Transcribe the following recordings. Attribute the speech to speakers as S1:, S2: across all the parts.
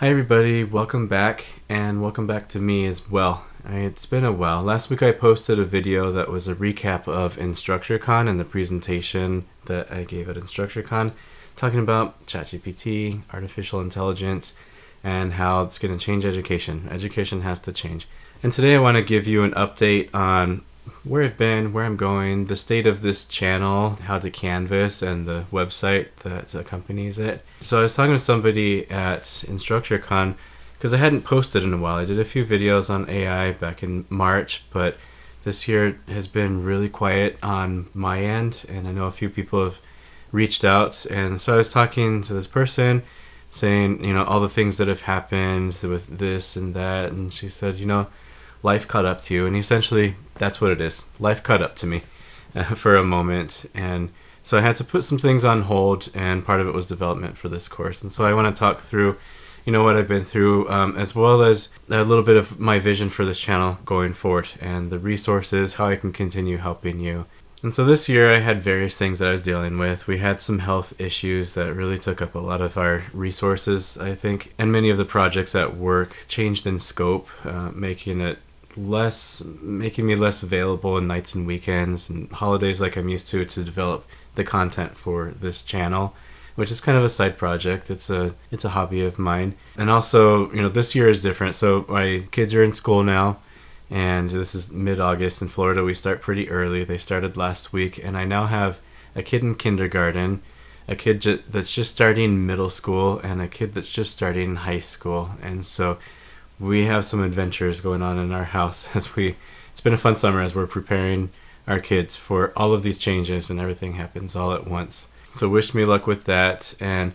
S1: Hi everybody, welcome back, and welcome back to me as well. It's been a while. Last week I posted a video that was a recap of InstructureCon and the presentation that I gave at InstructureCon, talking about ChatGPT, artificial intelligence, and how it's going to change education. Education has to change. And today I want to give you an update on where I've been, where I'm going, the state of this channel, HowToCanvas, and the website that accompanies it. So I was talking to somebody at InstructureCon because I hadn't posted in a while. I did a few videos on AI back in March, but this year has been really quiet on my end, and I know a few people have reached out. And so I was talking to this person saying, all the things that have happened with this and that, and she said, life caught up to you. And essentially that's what it is. Life caught up to me for a moment, and so I had to put some things on hold, and part of it was development for this course. And so I want to talk through what I've been through, as well as a little bit of my vision for this channel going forward, and the resources, how I can continue helping you. And so this year I had various things that I was dealing with. We had some health issues that really took up a lot of our resources, I think, and many of the projects at work changed in scope, making me less available on nights and weekends and holidays like I'm used to develop the content for this channel, which is kind of a side project. It's a hobby of mine. And also, this year is different. So my kids are in school now, and this is mid-August in Florida. We start pretty early. They started last week, and I now have a kid in kindergarten, a kid that's just starting middle school, and a kid that's just starting high school. And so we have some adventures going on in our house it's been a fun summer as we're preparing our kids for all of these changes, and everything happens all at once. So wish me luck with that. And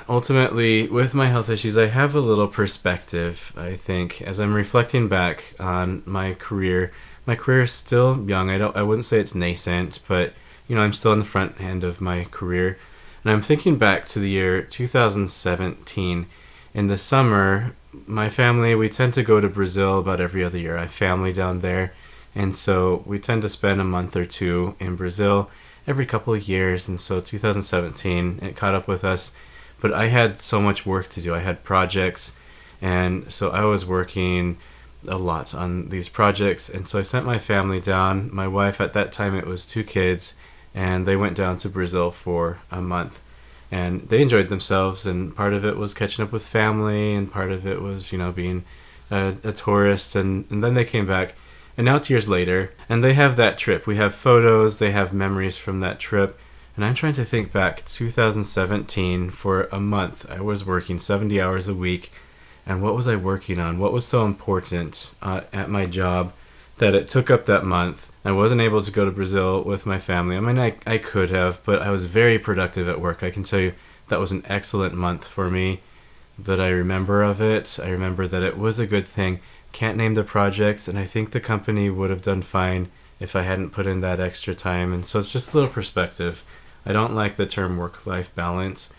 S1: ultimately, with my health issues, I have a little perspective, I think, as I'm reflecting back on my career. My career is still young. I wouldn't say it's nascent, but I'm still in the front end of my career. And I'm thinking back to the year 2017. In the summer, my family, we tend to go to Brazil about every other year. I have family down there, and so we tend to spend a month or two in Brazil every couple of years. And so 2017, it caught up with us, but I had so much work to do. I had projects, and so I was working a lot on these projects. And so I sent my family down. My wife, at that time, it was 2 kids, and they went down to Brazil for a month. And they enjoyed themselves, and part of it was catching up with family, and part of it was, being a tourist. And then they came back, and now it's years later, and they have that trip. We have photos, they have memories from that trip. And I'm trying to think back, 2017, for a month, I was working 70 hours a week. And what was I working on? What was so important at my job that it took up that month? I wasn't able to go to Brazil with my family. I mean, I could have, but I was very productive at work. I can tell you that was an excellent month for me, that I remember of it. I remember that it was a good thing. Can't name the projects, and I think the company would have done fine if I hadn't put in that extra time. And so it's just a little perspective. I don't like the term work-life balance,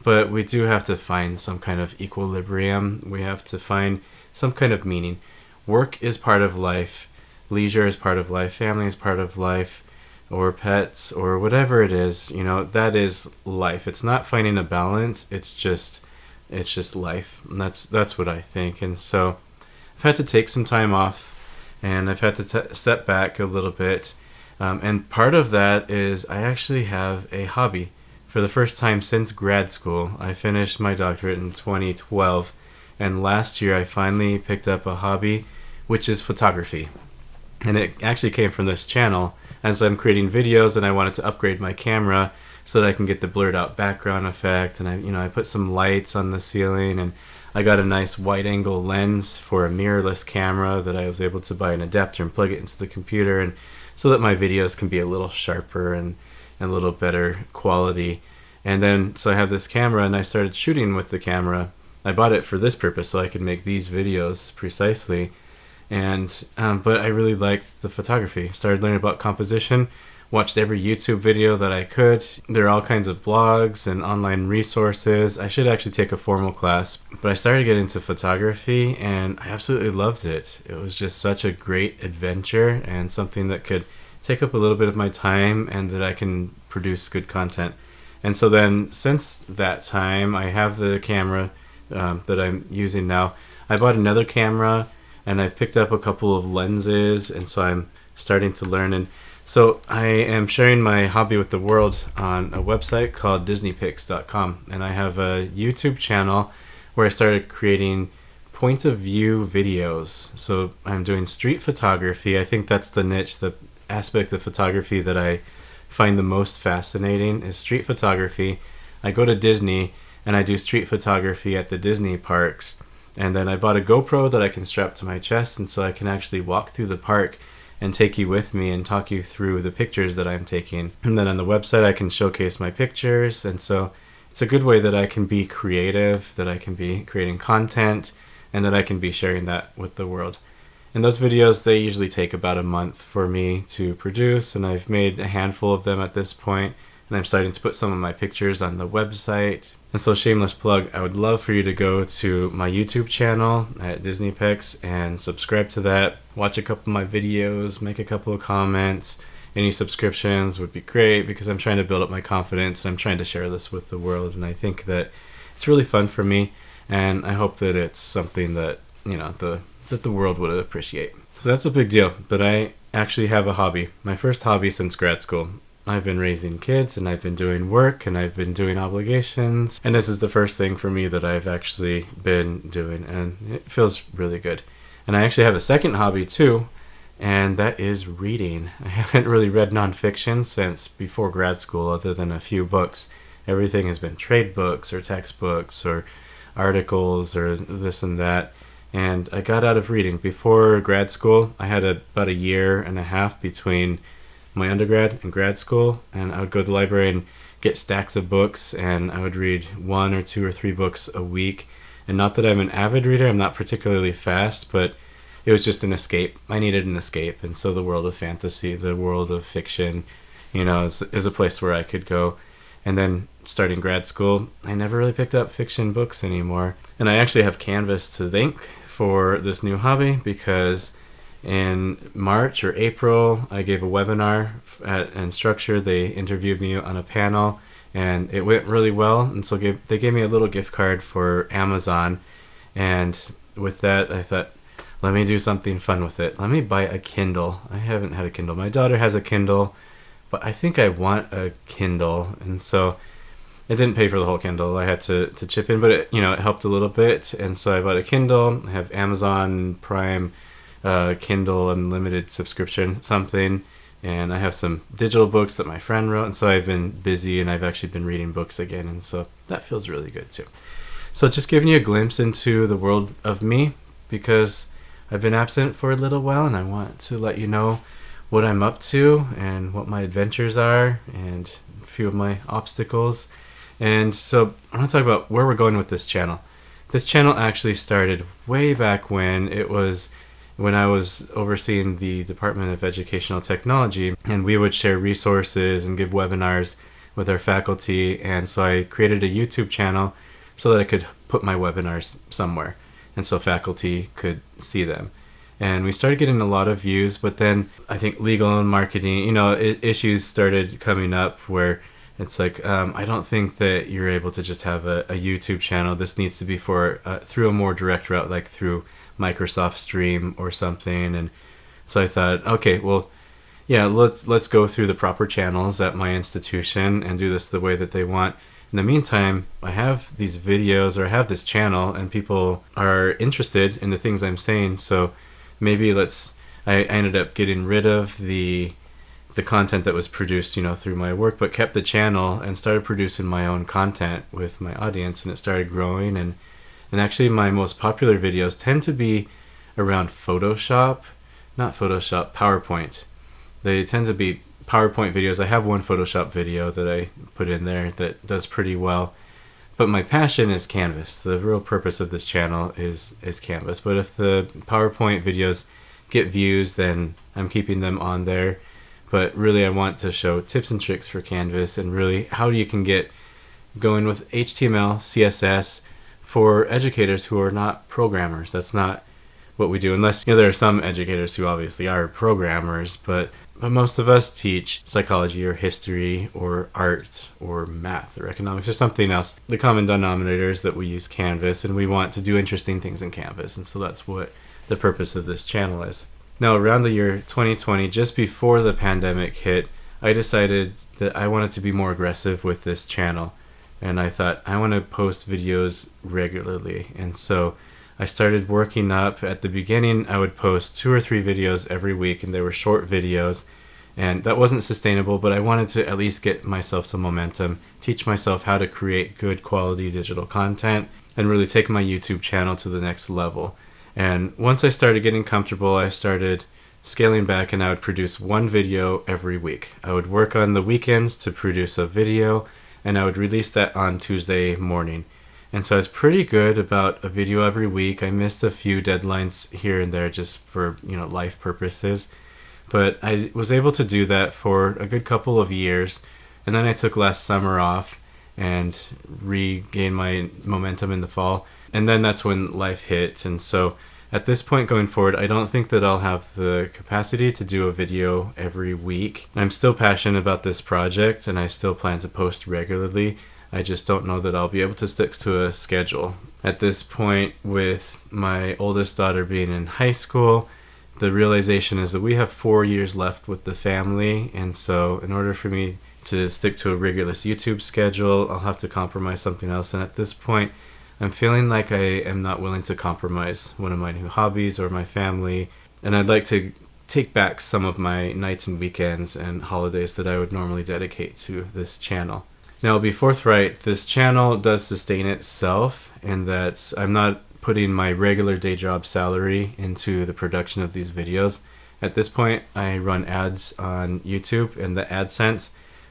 S1: but we do have to find some kind of equilibrium. We have to find some kind of meaning. Work is part of life. Leisure is part of life, family is part of life, or pets, or whatever it is, that is life. It's not finding a balance, it's just life. And that's what I think. And so I've had to take some time off, and I've had to step back a little bit. And part of that is I actually have a hobby. For the first time since grad school, I finished my doctorate in 2012, and last year I finally picked up a hobby, which is photography. And it actually came from this channel. As I'm creating videos, and I wanted to upgrade my camera so that I can get the blurred out background effect. And I put some lights on the ceiling, and I got a nice wide angle lens for a mirrorless camera that I was able to buy an adapter and plug it into the computer, and so that my videos can be a little sharper and a little better quality. And then so I have this camera, and I started shooting with the camera. I bought it for this purpose, so I could make these videos precisely. And but I really liked the photography. Started learning about composition, watched every YouTube video that I could. There are all kinds of blogs and online resources. I should actually take a formal class, but I started getting into photography, and I absolutely loved it. It was just such a great adventure, and something that could take up a little bit of my time, and that I can produce good content. And so then, since that time, I have the camera that I'm using now. I bought another camera, and I've picked up a couple of lenses, and so I'm starting to learn. And so I am sharing my hobby with the world on a website called disneypics.com, and I have a YouTube channel where I started creating point of view videos. So I'm doing street photography. I think that's the niche, the aspect of photography that I find the most fascinating is street photography. I go to Disney and I do street photography at the Disney parks. And then I bought a GoPro that I can strap to my chest, and so I can actually walk through the park and take you with me and talk you through the pictures that I'm taking. And then on the website I can showcase my pictures, and so it's a good way that I can be creative, that I can be creating content, and that I can be sharing that with the world. And those videos, they usually take about a month for me to produce, and I've made a handful of them at this point, and I'm starting to put some of my pictures on the website. And so, shameless plug, I would love for you to go to my YouTube channel at Disney Pics and subscribe to that, watch a couple of my videos, make a couple of comments. Any subscriptions would be great because I'm trying to build up my confidence and I'm trying to share this with the world, and I think that it's really fun for me, and I hope that it's something that, you know, that the world would appreciate. So that's a big deal, that I actually have a hobby, my first hobby since grad school. I've been raising kids, and I've been doing work, and I've been doing obligations, and this is the first thing for me that I've actually been doing, and it feels really good. And I actually have a second hobby too, and that is reading. I haven't really read nonfiction since before grad school, other than a few books. Everything has been trade books or textbooks or articles or this and that. And I got out of reading. Before grad school, I had about a year and a half between my undergrad and grad school, and I would go to the library and get stacks of books, and I would read 1 or 2 or 3 books a week. And not that I'm an avid reader, I'm not particularly fast, but it was just an escape. I needed an escape, and so the world of fantasy, the world of fiction, you know, is a place where I could go. And then starting grad school, I never really picked up fiction books anymore. And I actually have Canvas to thank for this new hobby, because in March or April, I gave a webinar at Instructure. They interviewed me on a panel, and it went really well. And so they gave me a little gift card for Amazon. And with that, I thought, let me do something fun with it. Let me buy a Kindle. I haven't had a Kindle. My daughter has a Kindle, but I think I want a Kindle. And so it didn't pay for the whole Kindle. I had to chip in, but it helped a little bit. And so I bought a Kindle. I have Amazon Prime Kindle Unlimited subscription something, and I have some digital books that my friend wrote, and so I've been busy, and I've actually been reading books again, and so that feels really good too. So just giving you a glimpse into the world of me, because I've been absent for a little while, and I want to let you know what I'm up to and what my adventures are and a few of my obstacles. And so I want to talk about where we're going with this channel. This channel actually started way back when I was overseeing the Department of Educational Technology, and we would share resources and give webinars with our faculty. And so I created a YouTube channel so that I could put my webinars somewhere, and so faculty could see them. And we started getting a lot of views, but then I think legal and marketing, issues started coming up where it's like, I don't think that you're able to just have a YouTube channel. This needs to be for through a more direct route, like through Microsoft Stream or something. And so I thought, okay, well, yeah, let's go through the proper channels at my institution and do this the way that they want. In the meantime, I have these videos, or I have this channel, and people are interested in the things I'm saying. So maybe I ended up getting rid of the content that was produced, through my work, but kept the channel and started producing my own content with my audience, and it started growing. And actually my most popular videos tend to be around PowerPoint. They tend to be PowerPoint videos. I have one Photoshop video that I put in there that does pretty well. But my passion is Canvas. The real purpose of this channel is Canvas. But if the PowerPoint videos get views, then I'm keeping them on there. But really I want to show tips and tricks for Canvas, and really how you can get going with HTML, CSS, for educators who are not programmers. That's not what we do, unless there are some educators who obviously are programmers, but But most of us teach psychology or history or art or math or economics or something else. The common denominator is that we use Canvas, and we want to do interesting things in Canvas, and so that's what the purpose of this channel is. Now, around the year 2020, just before the pandemic hit, I decided that I wanted to be more aggressive with this channel, and I thought I want to post videos regularly. And so I started working up. At the beginning, I would post 2 or 3 videos every week, and they were short videos, and that wasn't sustainable, but I wanted to at least get myself some momentum, teach myself how to create good quality digital content, and really take my YouTube channel to the next level. And once I started getting comfortable, I started scaling back, and I would produce 1 video every week. I would work on the weekends to produce a video, and I would release that on Tuesday morning. And so I was pretty good about a video every week. I missed a few deadlines here and there just for, life purposes. But I was able to do that for a good couple of years. And then I took last summer off and regained my momentum in the fall. And then that's when life hit. And so at this point going forward, I don't think that I'll have the capacity to do a video every week. I'm still passionate about this project, and I still plan to post regularly. I just don't know that I'll be able to stick to a schedule. At this point, with my oldest daughter being in high school, the realization is that we have 4 years left with the family, and so in order for me to stick to a rigorous YouTube schedule, I'll have to compromise something else. And at this point, I'm feeling like I am not willing to compromise one of my new hobbies or my family, and I'd like to take back some of my nights and weekends and holidays that I would normally dedicate to this channel. Now, I'll be forthright, this channel does sustain itself, and that I'm not putting my regular day job salary into the production of these videos. At this point, I run ads on YouTube, and the AdSense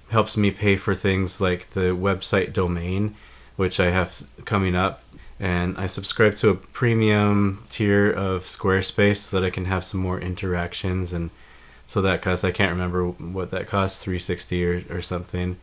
S1: helps me pay for things like the website domain, which I have coming up, and I subscribe to a premium tier of Squarespace so that I can have some more interactions, and so that costs, I can't remember what that costs, $360 or something.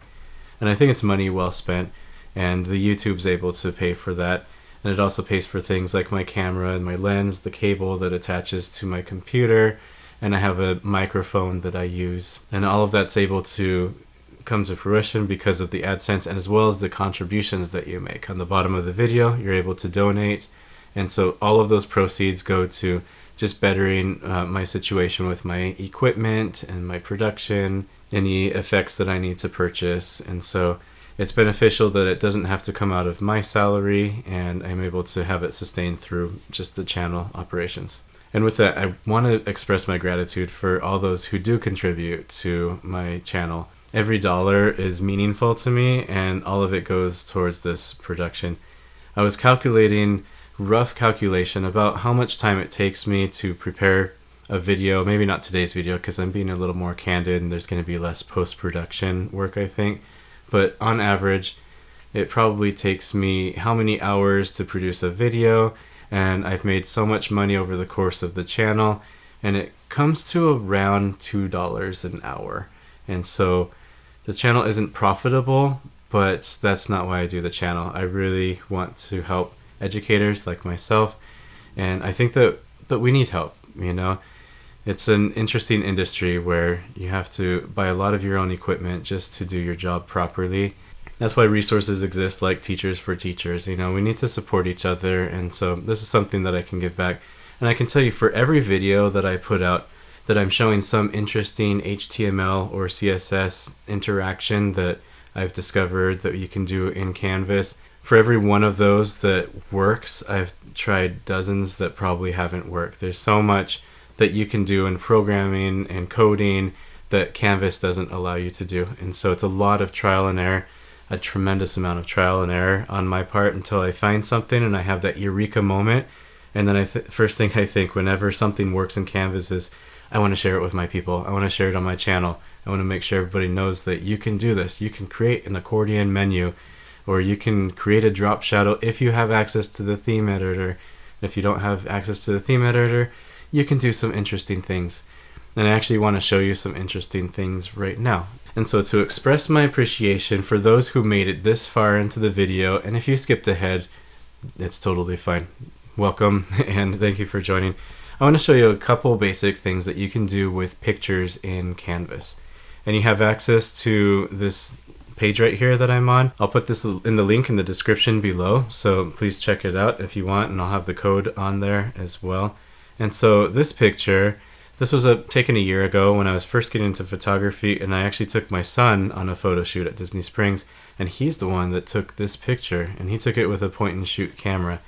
S1: And I think it's money well spent, and the YouTube's able to pay for that. And it also pays for things like my camera and my lens, the cable that attaches to my computer, and I have a microphone that I use. And all of that's able to come to fruition because of the AdSense, and as well as the contributions that you make. On the bottom of the video, you're able to donate. And so all of those proceeds go to just bettering my situation with my equipment and my production, any effects that I need to purchase. And so it's beneficial that it doesn't have to come out of my salary, and I'm able to have it sustained through just the channel operations. And with that, I want to express my gratitude for all those who do contribute to my channel. Every dollar is meaningful to me, and all of it goes towards this production. I was calculating, rough calculation, about how much time it takes me to prepare a video, maybe not today's video because I'm being a little more candid and there's going to be less post-production work, I think. But on average, it probably takes me how many hours to produce a video, and I've made so much money over the course of the channel, and it comes to around $2 an hour. And so the channel isn't profitable, but that's not why I do the channel. I really want to help educators like myself, and I think that we need help. It's an interesting industry where you have to buy a lot of your own equipment just to do your job properly. That's why resources exist like Teachers for Teachers. We need to support each other, and so this is something that I can give back. And I can tell you, for every video that I put out that I'm showing some interesting HTML or CSS interaction that I've discovered that you can do in Canvas. For every one of those that works, I've tried dozens that probably haven't worked. There's so much that you can do in programming and coding that Canvas doesn't allow you to do. And so it's a lot of trial and error, a tremendous amount of trial and error on my part until I find something and I have that eureka moment. And then first thing I think whenever something works in Canvas is, I want to share it with my people. I want to share it on my channel. I want to make sure everybody knows that you can do this. You can create an accordion menu, or you can create a drop shadow if you have access to the theme editor. If you don't have access to the theme editor, you can do some interesting things. And I actually want to show you some interesting things right now. And so to express my appreciation for those who made it this far into the video, and if you skipped ahead, it's totally fine. Welcome, and thank you for joining. I want to show you a couple basic things that you can do with pictures in Canvas. And you have access to this page right here that I'm on. I'll put this in the link in the description below, so please check it out if you want, and I'll have the code on there as well. And so this picture, this was taken a year ago when I was first getting into photography, and I actually took my son on a photo shoot at Disney Springs, and he's the one that took this picture, and he took it with a point and shoot camera.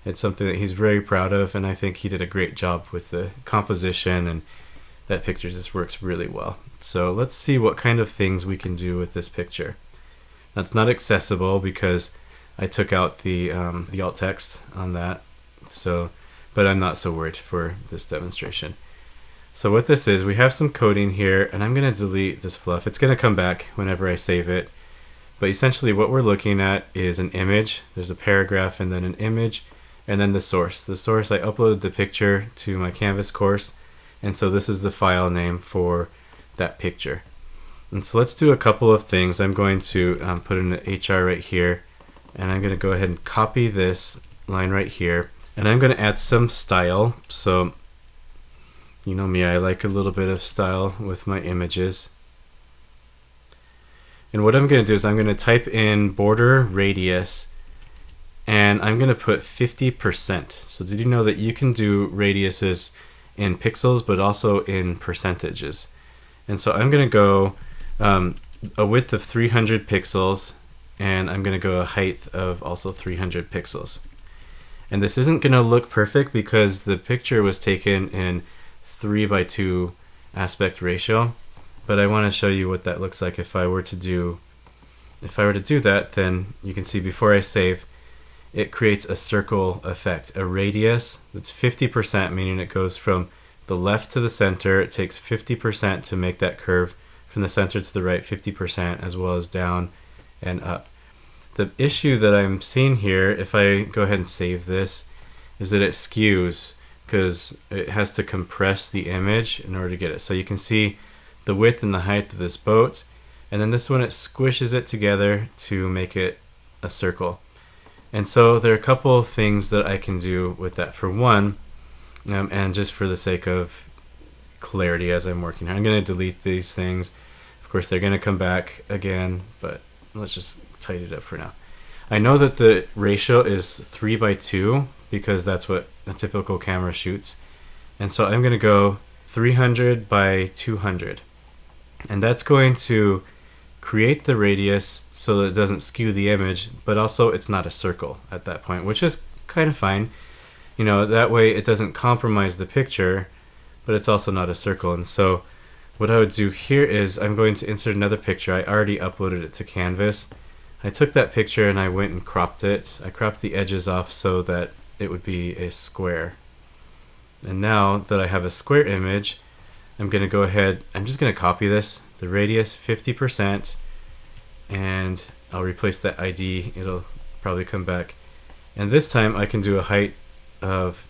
S1: It's something that he's very proud of, and I think he did a great job with the composition, and that picture just works really well. So let's see what kind of things we can do with this picture. Now, it's not accessible because I took out the alt text on that, so but I'm not so worried for this demonstration. So what this is, we have some coding here, and I'm going to delete this fluff. It's going to come back whenever I save it. But essentially what we're looking at is an image. There's a paragraph and then an image, and then the source. The source, I uploaded the picture to my Canvas course, and so this is the file name for that picture. And so let's do a couple of things. I'm going to put in an HR right here, and I'm going to go ahead and copy this line right here, and I'm going to add some style. So you know me, I like a little bit of style with my images. And what I'm going to do is I'm going to type in border radius, and I'm going to put 50%. So did you know that you can do radiuses in pixels but also in percentages? And so I'm going to go a width of 300 pixels, and I'm going to go a height of also 300 pixels. And this isn't going to look perfect because the picture was taken in 3:2 aspect ratio, but I want to show you what that looks like if I were to do that. Then you can see before I save, it creates a circle effect, a radius that's 50%, meaning it goes from the left to the center. It takes 50% to make that curve, from the center to the right 50%, as well as down and up. The issue that I'm seeing here, if I go ahead and save this, is that it skews because it has to compress the image in order to get it. So you can see the width and the height of this boat, and then this one, it squishes it together to make it a circle. And so there are a couple of things that I can do with that. For one, and just for the sake of clarity as I'm working here, I'm going to delete these things. Of course, they're going to come back again, but let's just tidy it up for now. I know that the ratio is 3:2 because that's what a typical camera shoots. And so I'm going to go 300:200. And that's going to create the radius so that it doesn't skew the image, but also it's not a circle at that point, which is kind of fine. You know, that way it doesn't compromise the picture, but it's also not a circle. And so what I would do here is I'm going to insert another picture. I already uploaded it to Canvas. I took that picture and I went and cropped it. I cropped the edges off so that it would be a square. And now that I have a square image, I'm going to go ahead, I'm just going to copy this, the radius 50%, and I'll replace that ID. It'll probably come back. And this time I can do a height of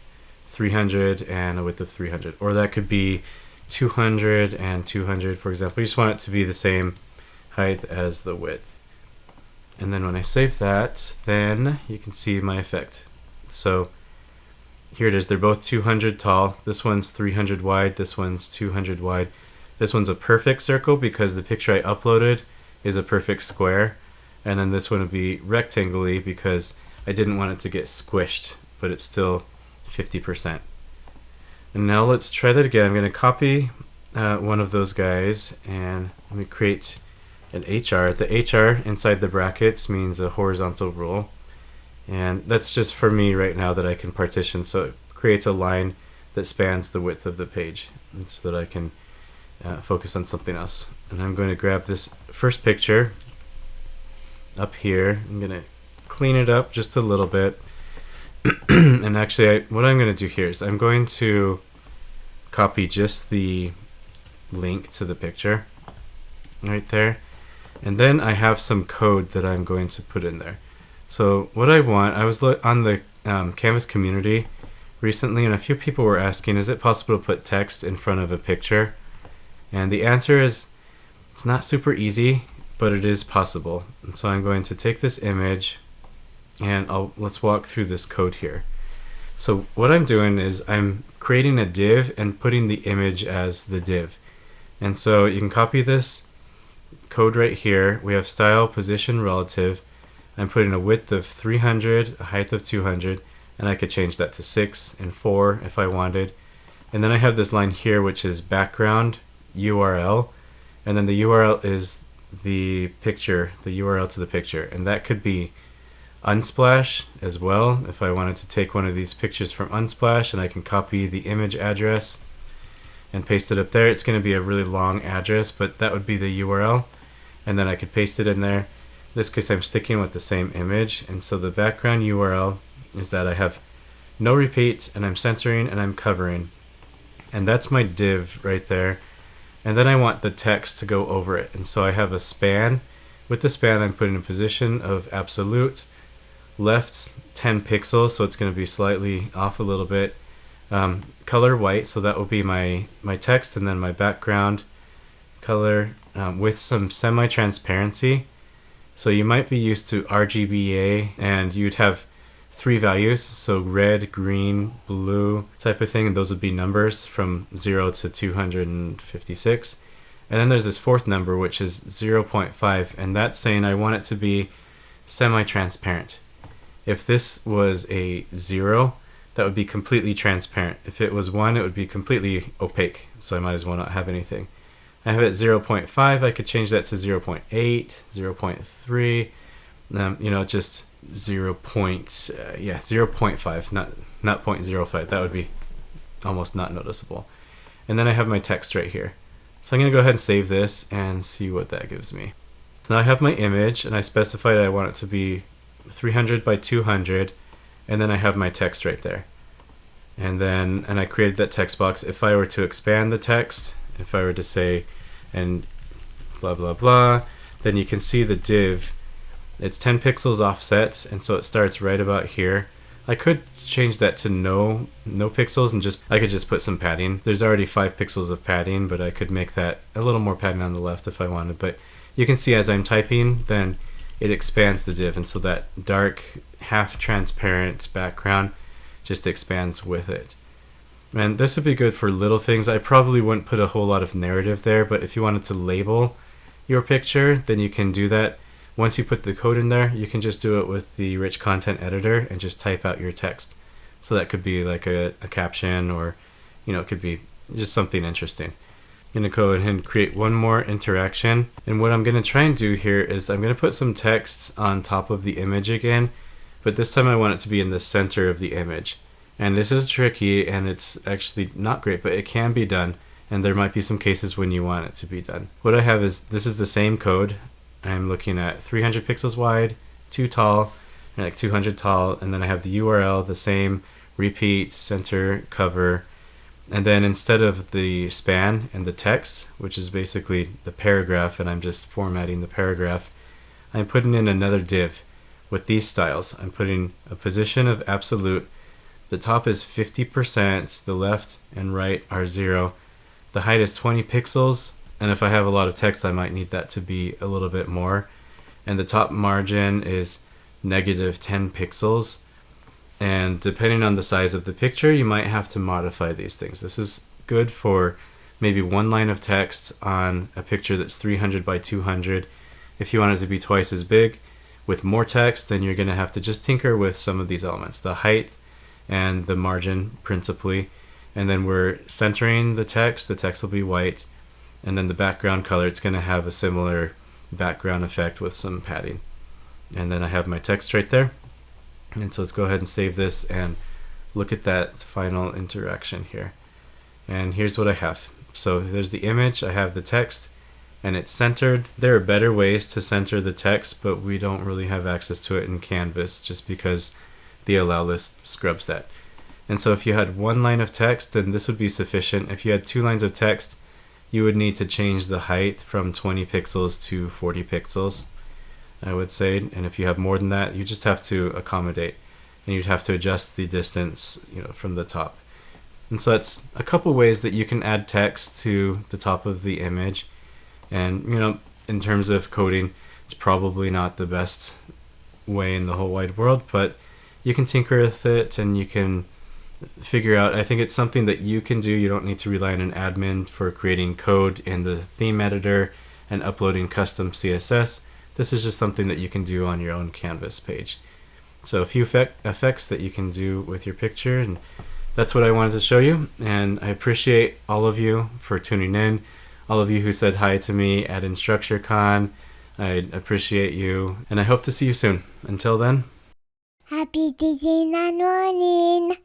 S1: 300 and a width of 300, or that could be 200 and 200, for example. You just want it to be the same height as the width. And then when I save that, then you can see my effect. So here it is. They're both 200 tall. This one's 300 wide. This one's 200 wide. This one's a perfect circle because the picture I uploaded is a perfect square. And then this one would be rectangular because I didn't want it to get squished, but it's still 50%. And now let's try that again. I'm going to copy one of those guys, and let me create an HR. The HR inside the brackets means a horizontal rule. And that's just for me right now that I can partition, so it creates a line that spans the width of the page, and so that I can focus on something else. And I'm going to grab this first picture up here. I'm going to clean it up just a little bit. And actually, what I'm going to do here is I'm going to copy just the link to the picture right there. And then I have some code that I'm going to put in there. So what I want, I was on the Canvas community recently, and a few people were asking, is it possible to put text in front of a picture? And the answer is, it's not super easy, but it is possible. And so I'm going to take this image, and let's walk through this code here. So what I'm doing is I'm creating a div and putting the image as the div. And so you can copy this code right here. We have style, position, relative. I'm putting a width of 300, a height of 200, and I could change that to 6 and 4 if I wanted. And then I have this line here which is background URL, and then the URL is the picture, the URL to the picture, and that could be Unsplash as well. If I wanted to take one of these pictures from Unsplash, and I can copy the image address and paste it up there. It's going to be a really long address, but that would be the URL, and then I could paste it in there. In this case I'm sticking with the same image, and so the background URL is that I have no repeats, and I'm centering and I'm covering, and that's my div right there. And then I want the text to go over it, and so I have a span. With the span I'm putting a position of absolute, left 10 pixels, so it's going to be slightly off a little bit. Color white, so that will be my text, and then my background color with some semi-transparency. So you might be used to RGBA, and you'd have 3 values, so red, green, blue type of thing, and those would be numbers from 0 to 256. And then there's this fourth number which is 0.5, and that's saying I want it to be semi-transparent. If this was a 0, that would be completely transparent. If it was 1, it would be completely opaque, so I might as well not have anything. I have it at 0.5, I could change that to 0.8, 0.3, just 0.5, not 0.05. That would be almost not noticeable. And then I have my text right here. So I'm going to go ahead and save this and see what that gives me. So now I have my image, and I specified I want it to be 300 by 200, and then I have my text right there. And I created that text box. If I were to expand the text, if I were to say, and blah blah blah, then you can see the div. It's 10 pixels offset, and so it starts right about here. I could change that to no pixels, and I could just put some padding. There's already 5 pixels of padding, but I could make that a little more padding on the left if I wanted. But you can see as I'm typing, then it expands the div, and so that dark half transparent background just expands with it. And this would be good for little things. I probably wouldn't put a whole lot of narrative there, but if you wanted to label your picture, then you can do that. Once you put the code in there, you can just do it with the rich content editor and just type out your text. So that could be like a caption, or it could be just something interesting. I'm going to go ahead and create one more interaction, and what I'm going to try and do here is I'm going to put some text on top of the image again, but this time I want it to be in the center of the image. And this is tricky, and it's actually not great, but it can be done, and there might be some cases when you want it to be done. What I have is, this is the same code. I'm looking at 300 pixels wide, 2 tall, and like 200 tall, and then I have the URL, the same, repeat, center, cover, and then instead of the span and the text, which is basically the paragraph, and I'm just formatting the paragraph, I'm putting in another div with these styles. I'm putting a position of absolute. The top is 50%, the left and right are 0. The height is 20 pixels, and if I have a lot of text, I might need that to be a little bit more. And the top margin is -10 pixels. And depending on the size of the picture, you might have to modify these things. This is good for maybe one line of text on a picture that's 300 by 200. If you want it to be twice as big with more text, then you're going to have to just tinker with some of these elements. The height and the margin principally. And then we're centering the text will be white. And then the background color, it's going to have a similar background effect with some padding. And then I have my text right there. And so let's go ahead and save this and look at that final interaction here. And here's what I have. So there's the image, I have the text, and it's centered. There are better ways to center the text, but we don't really have access to it in Canvas just because the allow list scrubs that. And so if you had one line of text, then this would be sufficient. If you had 2 lines of text, you would need to change the height from 20 pixels to 40 pixels, I would say. And if you have more than that, you just have to accommodate, and you'd have to adjust the distance, from the top. And so that's a couple ways that you can add text to the top of the image. And in terms of coding, it's probably not the best way in the whole wide world, but you can tinker with it, and you can figure out. I think it's something that you can do. You don't need to rely on an admin for creating code in the theme editor and uploading custom CSS. This is just something that you can do on your own Canvas page. So a few effects that you can do with your picture, and that's what I wanted to show you. And I appreciate all of you for tuning in, all of you who said hi to me at InstructureCon. I appreciate you, and I hope to see you soon. Until then,
S2: Happy teaching and learning.